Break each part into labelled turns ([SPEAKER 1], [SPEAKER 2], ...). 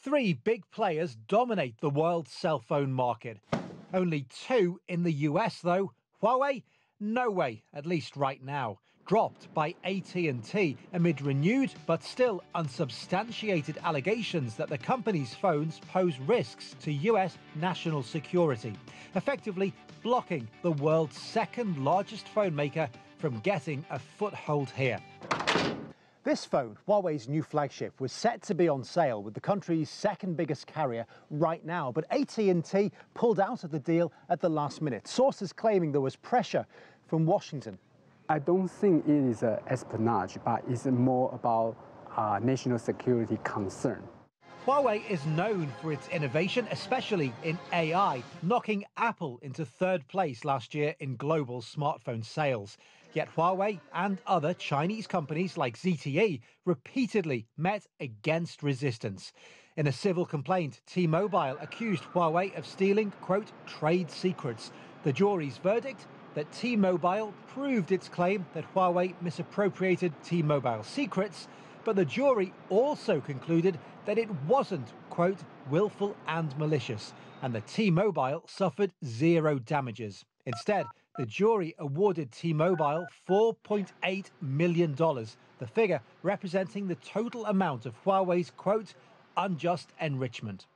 [SPEAKER 1] Three big players dominate the world's cell phone market. Only two in the US, though. Huawei? No way, at least right now. Dropped by AT&T amid renewed but still unsubstantiated allegations that the company's phones pose risks to US national security, effectively blocking the world's second largest phone maker from getting a foothold here. This phone, Huawei's new flagship, was set to be on sale with the country's second biggest carrier right now, but AT&T pulled out of the deal at the last minute. Sources claiming there was pressure from Washington.
[SPEAKER 2] I don't think it is espionage, but it's more about national security concern.
[SPEAKER 1] Huawei is known for its innovation, especially in AI, knocking Apple into third place last year in global smartphone sales. Yet Huawei and other Chinese companies like ZTE repeatedly met against resistance. In a civil complaint, T-Mobile accused Huawei of stealing, quote, trade secrets. The jury's verdict? That T-Mobile proved its claim that Huawei misappropriated T-Mobile secrets, but the jury also concluded that it wasn't, quote, willful and malicious, and that T-Mobile suffered zero damages. Instead, the jury awarded T-Mobile $4.8 million, the figure representing the total amount of Huawei's, quote, unjust enrichment.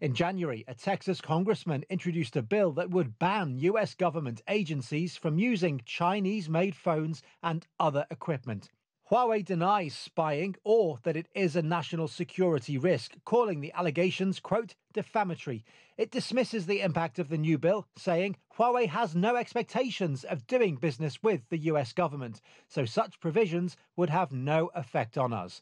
[SPEAKER 1] In January, a Texas congressman introduced a bill that would ban US government agencies from using Chinese-made phones and other equipment. Huawei denies spying or that it is a national security risk, calling the allegations, quote, defamatory. It dismisses the impact of the new bill, saying Huawei has no expectations of doing business with the US government, so such provisions would have no effect on us.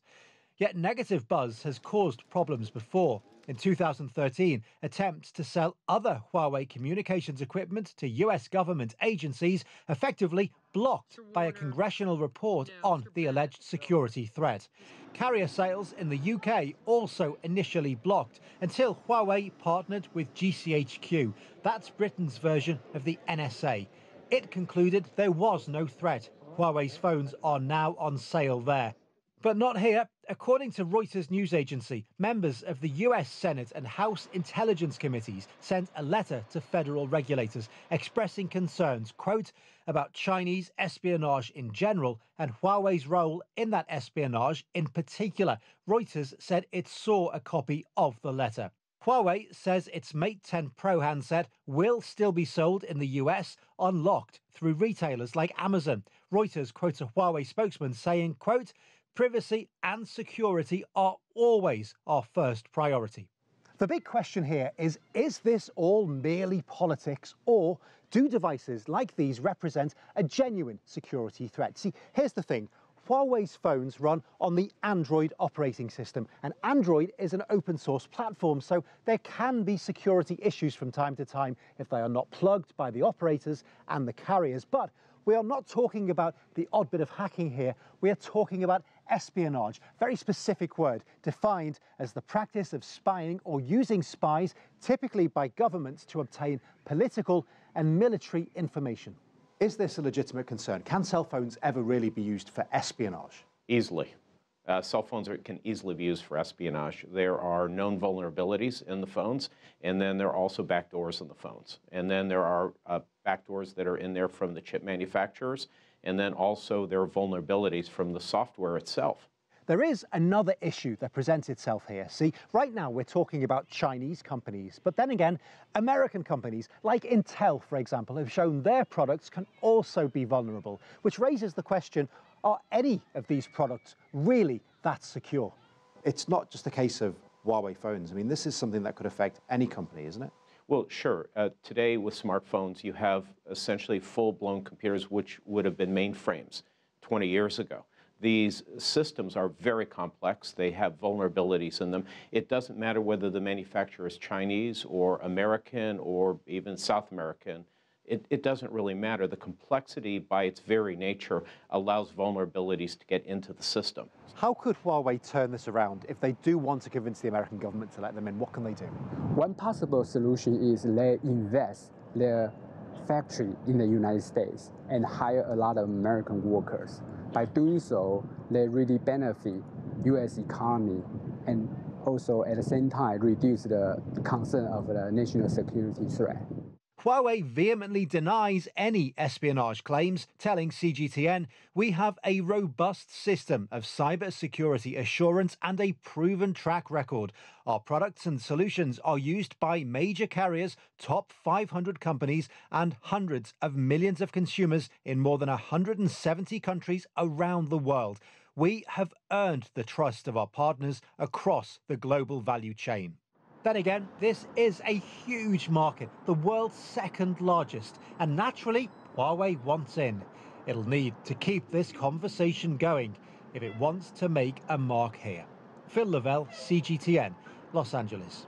[SPEAKER 1] Yet negative buzz has caused problems before. In 2013, attempts to sell other Huawei communications equipment to US government agencies effectively blocked by a congressional report on the alleged security threat. Carrier sales in the UK also initially blocked until Huawei partnered with GCHQ. That's Britain's version of the NSA. It concluded there was no threat. Huawei's phones are now on sale there. But not here. According to Reuters news agency, members of the US Senate and House Intelligence Committees sent a letter to federal regulators expressing concerns, quote, about Chinese espionage in general and Huawei's role in that espionage in particular. Reuters said it saw a copy of the letter. Huawei says its Mate 10 Pro handset will still be sold in the US unlocked through retailers like Amazon. Reuters quotes a Huawei spokesman saying, quote, privacy and security are always our first priority. The big question here is this all merely politics, or do devices like these represent a genuine security threat? See, here's the thing. Huawei's phones run on the Android operating system, and Android is an open source platform, so there can be security issues from time to time if they are not plugged by the operators and the carriers. But we are not talking about the odd bit of hacking here. We are talking about espionage, very specific word, defined as the practice of spying or using spies, typically by governments, to obtain political and military information. Is this a legitimate concern? Can cell phones ever really be used for espionage?
[SPEAKER 3] Easily. Cell phones can easily be used for espionage. There are known vulnerabilities in the phones, and then there are also backdoors in the phones. And then there are backdoors that are in there from the chip manufacturers, and then also there are vulnerabilities from the software itself.
[SPEAKER 1] There is another issue that presents itself here. See, right now we're talking about Chinese companies, but then again, American companies like Intel, for example, have shown their products can also be vulnerable, which raises the question, are any of these products really that secure?
[SPEAKER 4] It's not just a case of Huawei phones. I mean, this is something that could affect any company, isn't it?
[SPEAKER 3] Well, sure. Today with smartphones, you have essentially full-blown computers, which would have been mainframes 20 years ago. These systems are very complex. They have vulnerabilities in them. It doesn't matter whether the manufacturer is Chinese or American or even South American. It doesn't really matter. The complexity by its very nature allows vulnerabilities to get into the system.
[SPEAKER 1] How could Huawei turn this around if they do want to convince the American government to let them in? What can they do?
[SPEAKER 2] One possible solution is they invest their factory in the United States and hire a lot of American workers. By doing so, they really benefit U.S. economy and also at the same time reduce the concern of the national security threat.
[SPEAKER 1] Huawei vehemently denies any espionage claims, telling CGTN, "We have a robust system of cybersecurity assurance and a proven track record. Our products and solutions are used by major carriers, top 500 companies, and hundreds of millions of consumers in more than 170 countries around the world. We have earned the trust of our partners across the global value chain." Then again, this is a huge market, the world's second largest, and naturally, Huawei wants in. It'll need to keep this conversation going if it wants to make a mark here. Phil Lavelle, CGTN, Los Angeles.